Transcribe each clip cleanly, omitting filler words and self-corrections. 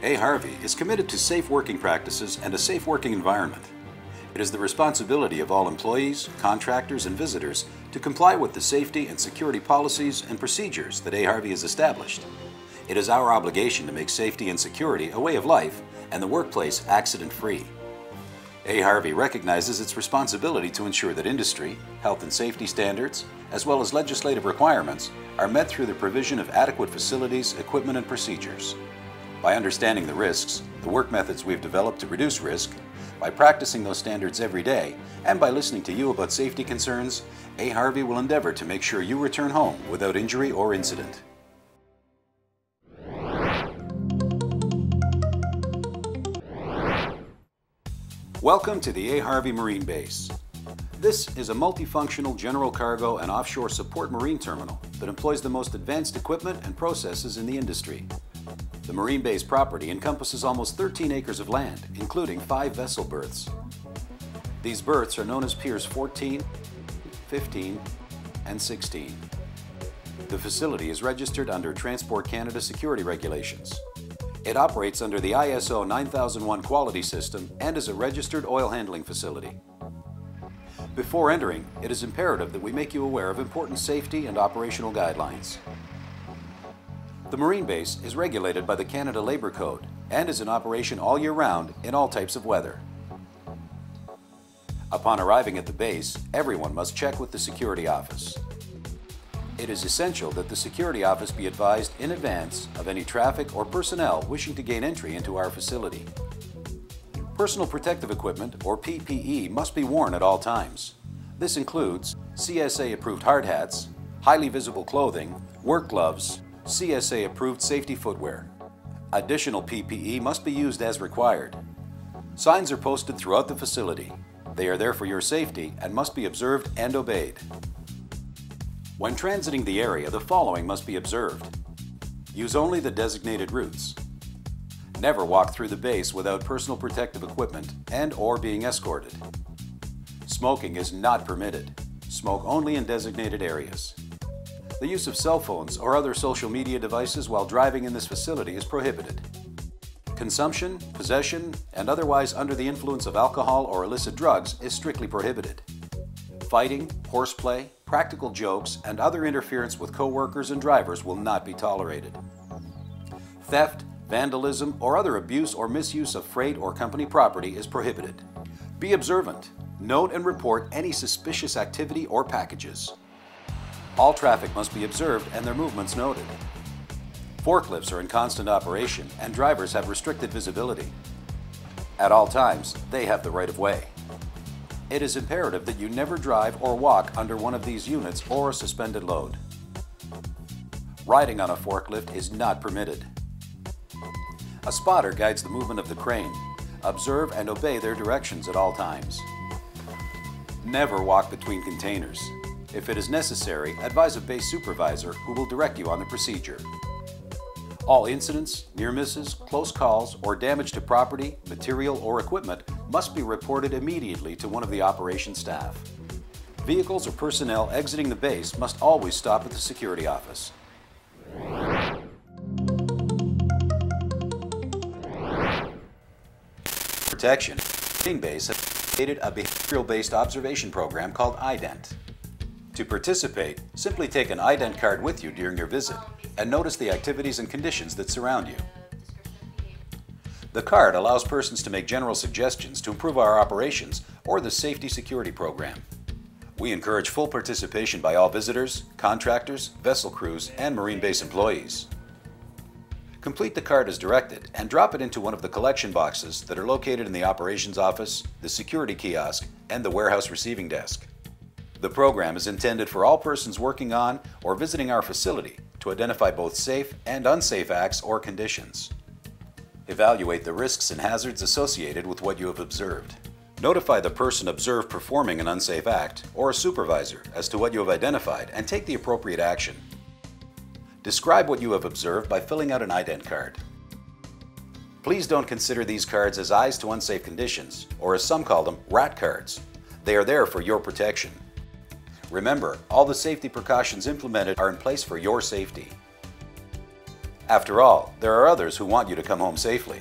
A. Harvey is committed to safe working practices and a safe working environment. It is the responsibility of all employees, contractors, and visitors to comply with the safety and security policies and procedures that A. Harvey has established. It is our obligation to make safety and security a way of life and the workplace accident-free. A. Harvey recognizes its responsibility to ensure that industry, health and safety standards, as well as legislative requirements, are met through the provision of adequate facilities, equipment, and procedures. By understanding the risks, the work methods we've developed to reduce risk, by practicing those standards every day, and by listening to you about safety concerns, A. Harvey will endeavor to make sure you return home without injury or incident. Welcome to the A. Harvey Marine Base. This is a multifunctional general cargo and offshore support marine terminal that employs the most advanced equipment and processes in the industry. The Marine Base property encompasses almost 13 acres of land, including 5 vessel berths. These berths are known as Piers 14, 15, and 16. The facility is registered under Transport Canada security regulations. It operates under the ISO 9001 quality system and is a registered oil handling facility. Before entering, it is imperative that we make you aware of important safety and operational guidelines. The Marine Base is regulated by the Canada Labour Code and is in operation all year round in all types of weather. Upon arriving at the base, everyone must check with the security office. It is essential that the security office be advised in advance of any traffic or personnel wishing to gain entry into our facility. Personal protective equipment, or PPE, must be worn at all times. This includes CSA-approved hard hats, highly visible clothing, work gloves, CSA-approved safety footwear. Additional PPE must be used as required. Signs are posted throughout the facility. They are there for your safety and must be observed and obeyed. When transiting the area, the following must be observed. Use only the designated routes. Never walk through the base without personal protective equipment and/or being escorted. Smoking is not permitted. Smoke only in designated areas. The use of cell phones or other social media devices while driving in this facility is prohibited. Consumption, possession, and otherwise under the influence of alcohol or illicit drugs is strictly prohibited. Fighting, horseplay, practical jokes, and other interference with co-workers and drivers will not be tolerated. Theft, vandalism, or other abuse or misuse of freight or company property is prohibited. Be observant. Note and report any suspicious activity or packages. All traffic must be observed and their movements noted. Forklifts are in constant operation and drivers have restricted visibility. At all times, they have the right of way. It is imperative that you never drive or walk under one of these units or a suspended load. Riding on a forklift is not permitted. A spotter guides the movement of the crane. Observe and obey their directions at all times. Never walk between containers. If it is necessary, advise a base supervisor who will direct you on the procedure. All incidents, near misses, close calls, or damage to property, material, or equipment must be reported immediately to one of the operations staff. Vehicles or personnel exiting the base must always stop at the security office. Protection. Marine Base has created a behavioral-based observation program called IDENT. To participate, simply take an IDENT card with you during your visit and notice the activities and conditions that surround you. The card allows persons to make general suggestions to improve our operations or the safety security program. We encourage full participation by all visitors, contractors, vessel crews, and Marine Base employees. Complete the card as directed and drop it into one of the collection boxes that are located in the operations office, the security kiosk, and the warehouse receiving desk. The program is intended for all persons working on or visiting our facility to identify both safe and unsafe acts or conditions. Evaluate the risks and hazards associated with what you have observed. Notify the person observed performing an unsafe act or a supervisor as to what you have identified and take the appropriate action. Describe what you have observed by filling out an IDENT card. Please don't consider these cards as eyes to unsafe conditions, or as some call them, rat cards. They are there for your protection. Remember, all the safety precautions implemented are in place for your safety. After all, there are others who want you to come home safely.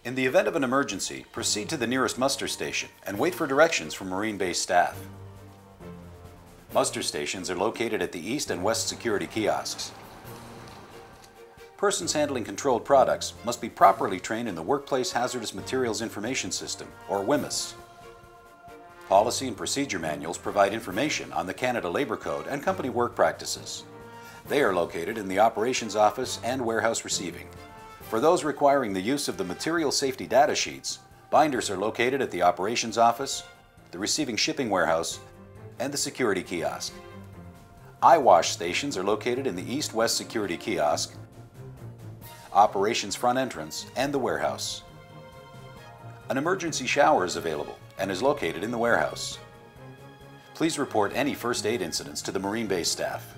In the event of an emergency, proceed to the nearest muster station and wait for directions from Marine Base staff. Muster stations are located at the east and west security kiosks. Persons handling controlled products must be properly trained in the Workplace Hazardous Materials Information System, or WHMIS. Policy and procedure manuals provide information on the Canada Labour Code and company work practices. They are located in the Operations Office and Warehouse Receiving. For those requiring the use of the Material Safety Data Sheets, binders are located at the Operations Office, the Receiving Shipping Warehouse, and the Security Kiosk. Eye wash stations are located in the East-West Security Kiosk, Operations Front Entrance, and the Warehouse. An emergency shower is available and is located in the warehouse. Please report any first aid incidents to the Marine Base staff.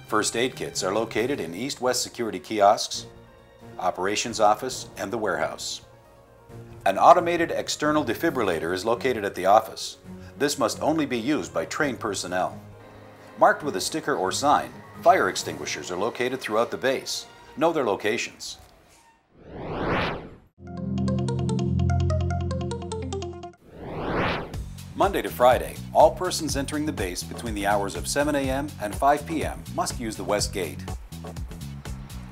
First aid kits are located in East-West Security Kiosks, Operations Office, and the warehouse. An automated external defibrillator is located at the office. This must only be used by trained personnel. Marked with a sticker or sign, fire extinguishers are located throughout the base. Know their locations. Monday to Friday, all persons entering the base between the hours of 7 a.m. and 5 p.m. must use the West Gate.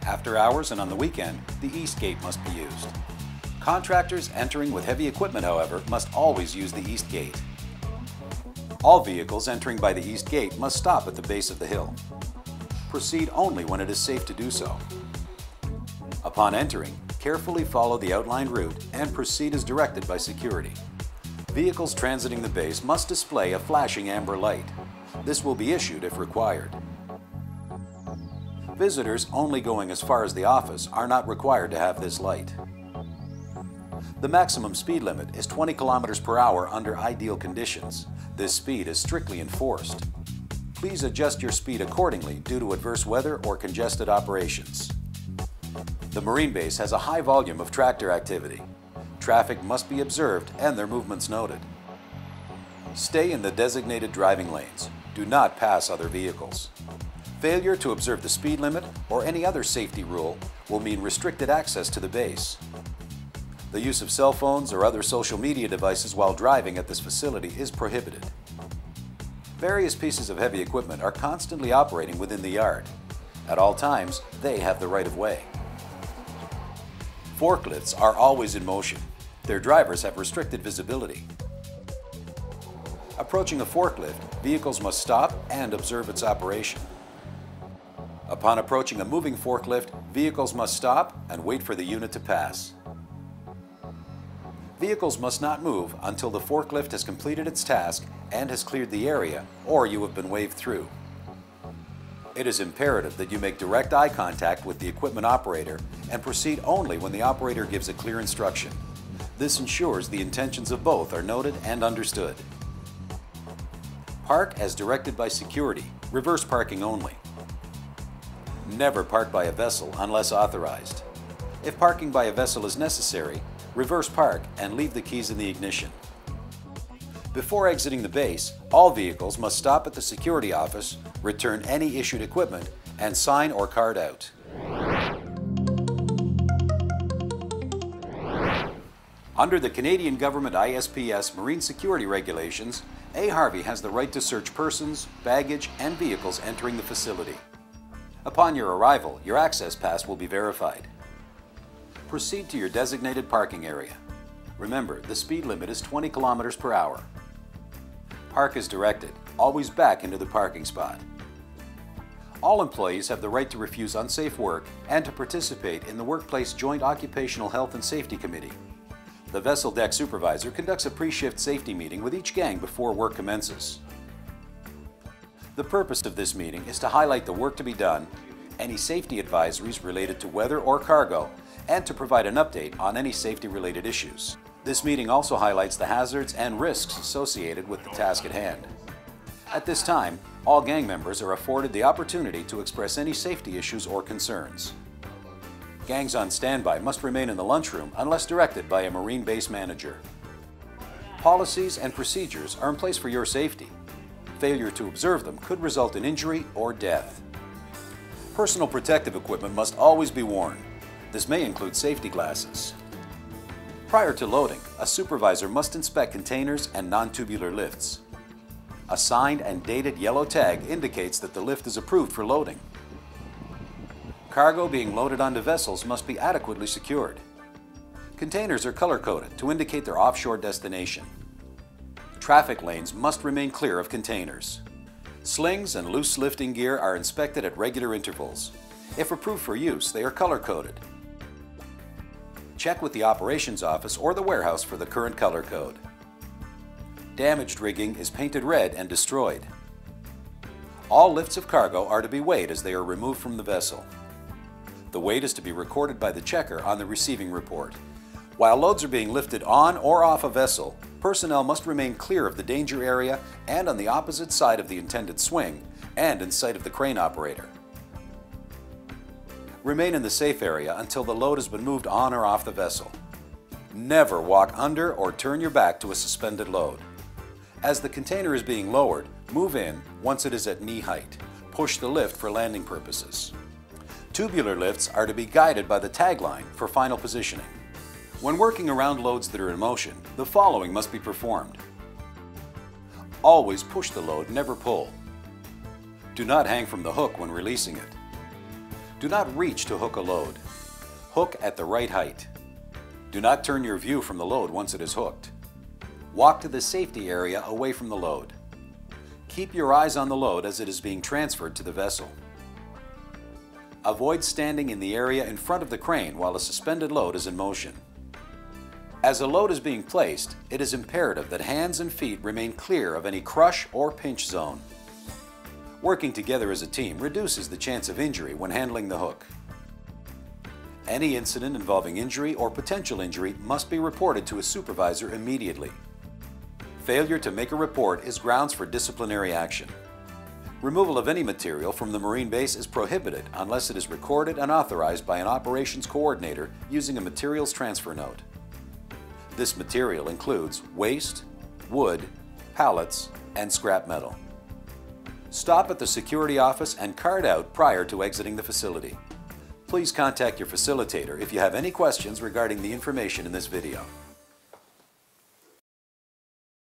After hours and on the weekend, the East Gate must be used. Contractors entering with heavy equipment, however, must always use the East Gate. All vehicles entering by the East Gate must stop at the base of the hill. Proceed only when it is safe to do so. Upon entering, carefully follow the outlined route and proceed as directed by security. Vehicles transiting the base must display a flashing amber light. This will be issued if required. Visitors only going as far as the office are not required to have this light. The maximum speed limit is 20 km per hour under ideal conditions. This speed is strictly enforced. Please adjust your speed accordingly due to adverse weather or congested operations. The Marine Base has a high volume of tractor activity. Traffic must be observed and their movements noted. Stay in the designated driving lanes. Do not pass other vehicles. Failure to observe the speed limit or any other safety rule will mean restricted access to the base. The use of cell phones or other social media devices while driving at this facility is prohibited. Various pieces of heavy equipment are constantly operating within the yard. At all times, they have the right of way. Forklifts are always in motion. Their drivers have restricted visibility. Approaching a forklift, vehicles must stop and observe its operation. Upon approaching a moving forklift, vehicles must stop and wait for the unit to pass. Vehicles must not move until the forklift has completed its task and has cleared the area, or you have been waved through. It is imperative that you make direct eye contact with the equipment operator and proceed only when the operator gives a clear instruction. This ensures the intentions of both are noted and understood. Park as directed by security, reverse parking only. Never park by a vessel unless authorized. If parking by a vessel is necessary, reverse park and leave the keys in the ignition. Before exiting the base, all vehicles must stop at the security office, return any issued equipment, and sign or card out. Under the Canadian Government ISPS Marine Security Regulations, A. Harvey has the right to search persons, baggage, and vehicles entering the facility. Upon your arrival, your access pass will be verified. Proceed to your designated parking area. Remember, the speed limit is 20 km per hour. Park as directed, always back into the parking spot. All employees have the right to refuse unsafe work and to participate in the Workplace Joint Occupational Health and Safety Committee. The vessel deck supervisor conducts a pre-shift safety meeting with each gang before work commences. The purpose of this meeting is to highlight the work to be done, any safety advisories related to weather or cargo, and to provide an update on any safety-related issues. This meeting also highlights the hazards and risks associated with the task at hand. At this time, all gang members are afforded the opportunity to express any safety issues or concerns. Gangs on standby must remain in the lunchroom unless directed by a Marine base manager. Policies and procedures are in place for your safety. Failure to observe them could result in injury or death. Personal protective equipment must always be worn. This may include safety glasses. Prior to loading, a supervisor must inspect containers and non-tubular lifts. A signed and dated yellow tag indicates that the lift is approved for loading. Cargo being loaded onto vessels must be adequately secured. Containers are color-coded to indicate their offshore destination. Traffic lanes must remain clear of containers. Slings and loose lifting gear are inspected at regular intervals. If approved for use, they are color-coded. Check with the operations office or the warehouse for the current color code. Damaged rigging is painted red and destroyed. All lifts of cargo are to be weighed as they are removed from the vessel. The weight is to be recorded by the checker on the receiving report. While loads are being lifted on or off a vessel, personnel must remain clear of the danger area and on the opposite side of the intended swing and in sight of the crane operator. Remain in the safe area until the load has been moved on or off the vessel. Never walk under or turn your back to a suspended load. As the container is being lowered, move in once it is at knee height. Push the lift for landing purposes. Tubular lifts are to be guided by the tagline for final positioning. When working around loads that are in motion, the following must be performed. Always push the load, never pull. Do not hang from the hook when releasing it. Do not reach to hook a load. Hook at the right height. Do not turn your view from the load once it is hooked. Walk to the safety area away from the load. Keep your eyes on the load as it is being transferred to the vessel. Avoid standing in the area in front of the crane while a suspended load is in motion. As a load is being placed, it is imperative that hands and feet remain clear of any crush or pinch zone. Working together as a team reduces the chance of injury when handling the hook. Any incident involving injury or potential injury must be reported to a supervisor immediately. Failure to make a report is grounds for disciplinary action. Removal of any material from the Marine base is prohibited unless it is recorded and authorized by an operations coordinator using a materials transfer note. This material includes waste, wood, pallets, and scrap metal. Stop at the security office and card out prior to exiting the facility. Please contact your facilitator if you have any questions regarding the information in this video.